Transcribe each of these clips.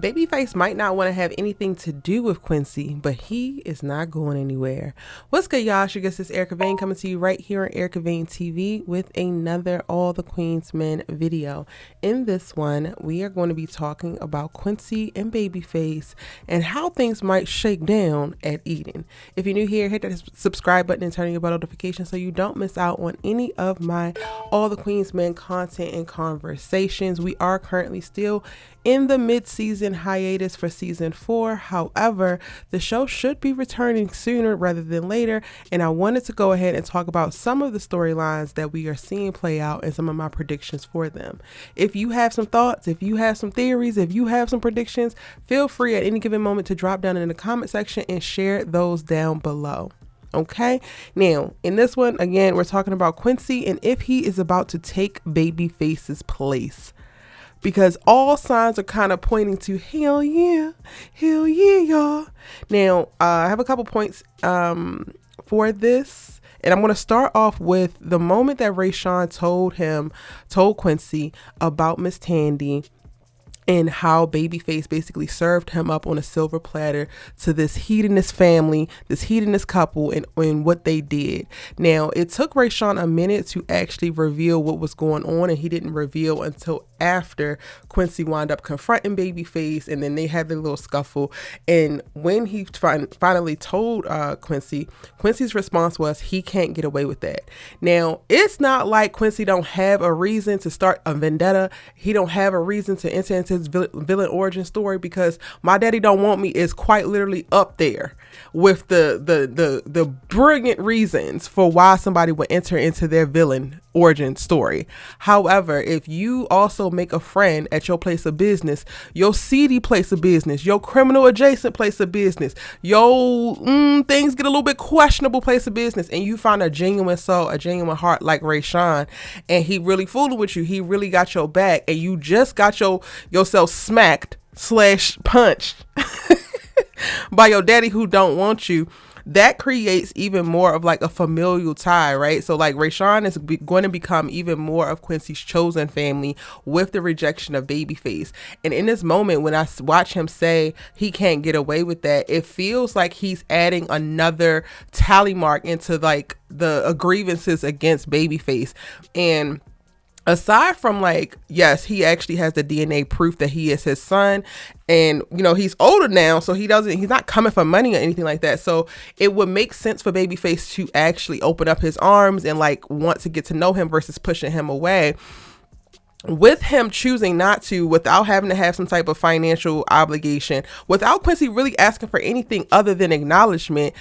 Babyface might not want to have anything to do with Quincy, but he is not going anywhere. What's good, y'all? It's your guest, is Erica Vane, coming to you right here on Erica Vane TV with another All the Queens Men video. In this one, we are going to be talking about Quincy and Babyface and how things might shake down at Eden. If you're new here, hit that subscribe button and turn on your bell notification so you don't miss out on any of my All the Queens Men content and conversations. We are currently still in the mid-season hiatus for season 4. However, the show should be returning sooner rather than later, and I wanted to go ahead and talk about some of the storylines that we are seeing play out and some of my predictions for them. If you have some thoughts, if you have some theories, if you have some predictions, feel free at any given moment to drop down in the comment section and share those down below. Okay, now in this one, again, we're talking about Quincy and if he is about to take Babyface's place, because all signs are kind of pointing to hell yeah, y'all. Now, I have a couple points for this, and I'm going to start off with the moment that Rayshawn told Quincy about Miss Tandy and how Babyface basically served him up on a silver platter to this hedonist family, this hedonist couple, and what they did. Now, it took Rayshawn a minute to actually reveal what was going on, and he didn't reveal until after Quincy wound up confronting Babyface, and then they had their little scuffle. And when he finally told Quincy's response was, he can't get away with that. Now, it's not like Quincy don't have a reason to start a vendetta. He don't have a reason to enter into his villain origin story, because My Daddy Don't Want Me is quite literally up there with the brilliant reasons for why somebody would enter into their villain origin story. However, if you also make a friend at your place of business, your seedy place of business, your criminal adjacent place of business, your things get a little bit questionable place of business, and you find a genuine soul, a genuine heart like Rayshawn, and he really fooling with you, he really got your back, and you just got yourself smacked / punched by your daddy who don't want you, that creates even more of like a familial tie, right? So like Rayshawn is going to become even more of Quincy's chosen family with the rejection of Babyface. And in this moment, when I watch him say he can't get away with that, it feels like he's adding another tally mark into like the grievances against Babyface. And aside from like, yes, he actually has the DNA proof that he is his son, and you know, he's older now, so he's not coming for money or anything like that. So it would make sense for Babyface to actually open up his arms and like want to get to know him versus pushing him away. With him choosing not to, without having to have some type of financial obligation, without Quincy really asking for anything other than acknowledgement,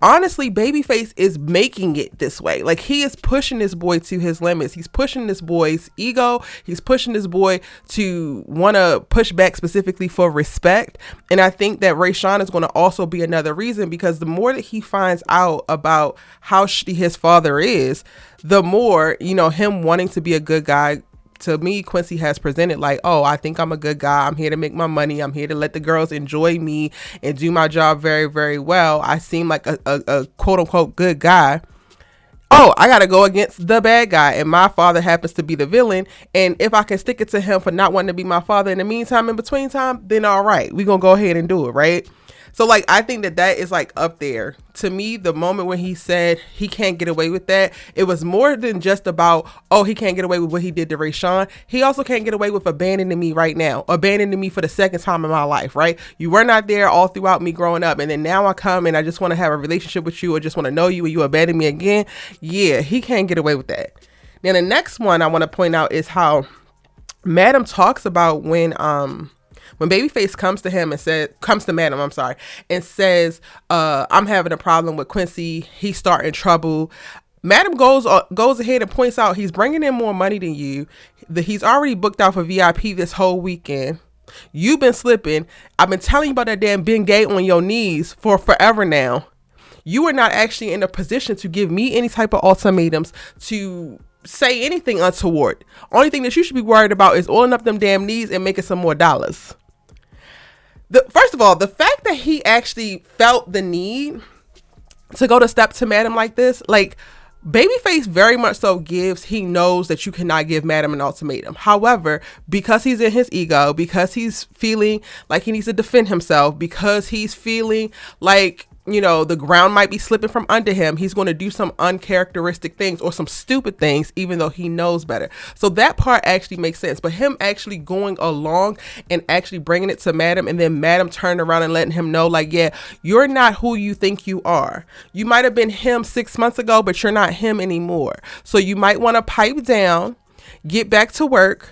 honestly, Babyface is making it this way. Like, he is pushing this boy to his limits. He's pushing this boy's ego. He's pushing this boy to want to push back specifically for respect. And I think that Rayshawn is going to also be another reason, because the more that he finds out about how shitty his father is, the more, you know, him wanting to be a good guy. To me, Quincy has presented like, oh, I think I'm a good guy. I'm here to make my money. I'm here to let the girls enjoy me and do my job very, very well. I seem like a quote unquote good guy. Oh, I got to go against the bad guy, and my father happens to be the villain. And if I can stick it to him for not wanting to be my father in the meantime, in between time, then all right, we're going to go ahead and do it, right? So like, I think that is like up there. To me, the moment when he said he can't get away with that, it was more than just about, oh, he can't get away with what he did to Rayshawn. He also can't get away with abandoning me right now, abandoning me for the second time in my life, right? You were not there all throughout me growing up, and then now I come and I just want to have a relationship with you, or just want to know you, and you abandon me again. Yeah, he can't get away with that. Now, the next one I want to point out is how Madam talks about when Babyface comes to Madam, and says, I'm having a problem with Quincy. He's starting trouble. Madam goes ahead and points out he's bringing in more money than you. He's already booked out for VIP this whole weekend. You've been slipping. I've been telling you about that damn Ben Gay on your knees for forever now. You are not actually in a position to give me any type of ultimatums to say anything untoward. Only thing that you should be worried about is oiling up them damn knees and making some more dollars. First of all, the fact that he actually felt the need to go to step to Madam like this, like, Babyface very much so he knows that you cannot give Madam an ultimatum. However, because he's in his ego, because he's feeling like he needs to defend himself, because he's feeling like, the ground might be slipping from under him, he's going to do some uncharacteristic things or some stupid things, even though he knows better. So that part actually makes sense. But him actually going along and actually bringing it to Madam, and then Madam turned around and letting him know, like, yeah, you're not who you think you are. You might have been him 6 months ago, but you're not him anymore. So you might want to pipe down, get back to work,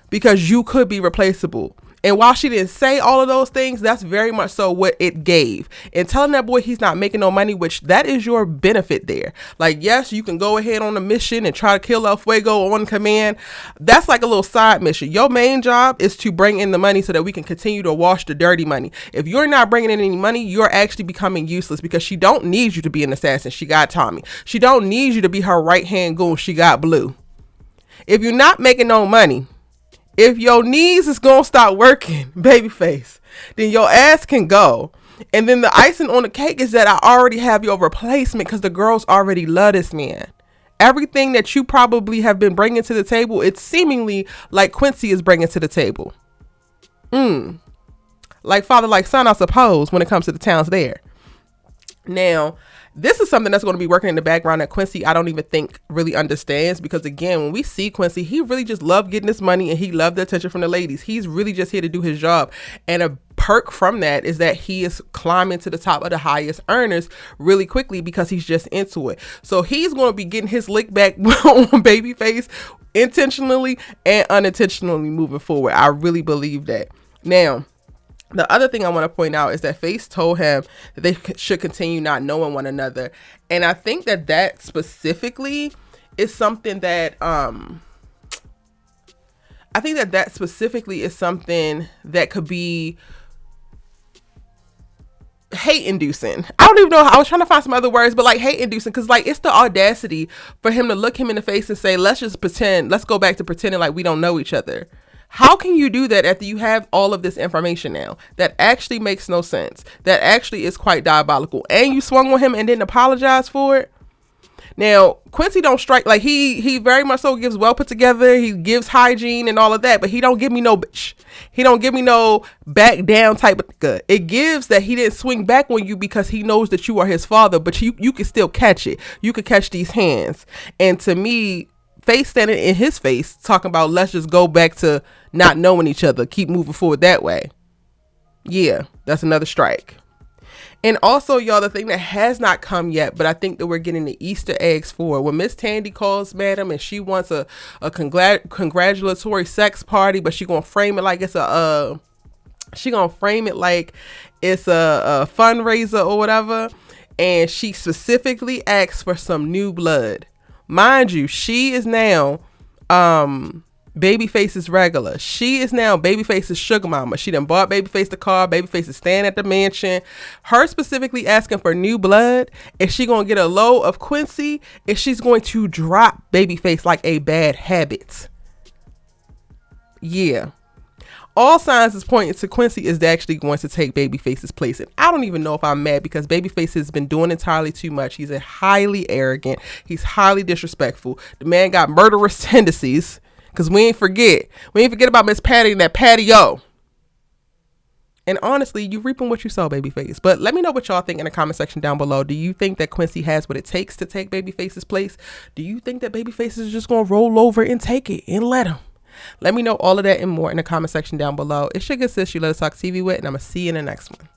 because you could be replaceable. And while she didn't say all of those things, that's very much so what it gave. And telling that boy he's not making no money, which that is your benefit there. Like, yes, you can go ahead on a mission and try to kill El Fuego on command. That's like a little side mission. Your main job is to bring in the money so that we can continue to wash the dirty money. If you're not bringing in any money, you're actually becoming useless, because she don't need you to be an assassin. She got Tommy. She don't need you to be her right-hand goon. She got Blue. If you're not making no money, if your knees is going to stop working, Babyface, then your ass can go. And then the icing on the cake is that I already have your replacement, because the girls already love this man. Everything that you probably have been bringing to the table, it's seemingly like Quincy is bringing to the table. Like father, like son, I suppose, when it comes to the towns there. Now, this is something that's going to be working in the background that Quincy, I don't even think really understands, because again, when we see Quincy, he really just loved getting this money and he loved the attention from the ladies. He's really just here to do his job. And a perk from that is that he is climbing to the top of the highest earners really quickly, because he's just into it. So he's going to be getting his lick back on Babyface intentionally and unintentionally moving forward. I really believe that. Now, the other thing I want to point out is that Face told him that they should continue not knowing one another. And I think that specifically is something that, could be hate inducing. I don't even know. I was trying to find some other words, but like hate inducing, because like it's the audacity for him to look him in the face and say, let's go back to pretending like we don't know each other. How can you do that after you have all of this information now? That actually makes no sense. That actually is quite diabolical. And you swung on him and didn't apologize for it. Now, Quincy don't strike, like he very much so gives well put together. He gives hygiene and all of that, but he don't give me no bitch. He don't give me no back down type of good. It gives that he didn't swing back on you because he knows that you are his father, but you can still catch it. You can catch these hands. And to me, Face standing in his face talking about, let's just go back to not knowing each other, keep moving forward that way. Yeah, that's another strike. And also, y'all, the thing that has not come yet, but I think that we're getting the Easter eggs for, when Miss Tandy calls Madam and she wants a congratulatory sex party, but she gonna frame it like it's a fundraiser or whatever, and she specifically asks for some new blood. Mind you, she is now Babyface's regular. She is now Babyface's sugar mama. She done bought Babyface the car. Babyface is staying at the mansion. Her specifically asking for new blood. Is she going to get a load of Quincy? Is she's going to drop Babyface like a bad habit? Yeah. All signs is pointing to Quincy is actually going to take Babyface's place. And I don't even know if I'm mad, because Babyface has been doing entirely too much. He's highly arrogant. He's highly disrespectful. The man got murderous tendencies, because we ain't forget about Miss Patty and that patio. And honestly, you reaping what you sow, Babyface. But let me know what y'all think in the comment section down below. Do you think that Quincy has what it takes to take Babyface's place? Do you think that Babyface is just going to roll over and take it and let him? Let me know all of that and more in the comment section down below. It's your good sis, you Let Us Talk TV with, and I'm going to see you in the next one.